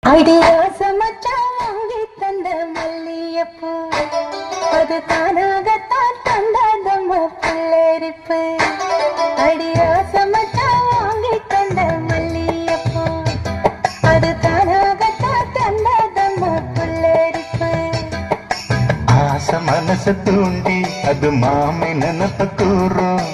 அடியாசமச்சான் வாங்கி தந்த மல்லியப்பூ அது தானாகத்தான் தந்தாதம்ம புல்லரிப்பு. அடியாசமச்சான் வாங்கி தந்த மல்லியப்பூ அது தானாகத்தான் தந்தாதம்ம புல்லரிப்பு. ஆசை மனசு தூண்டி அது மாமை நினப்ப கூறும்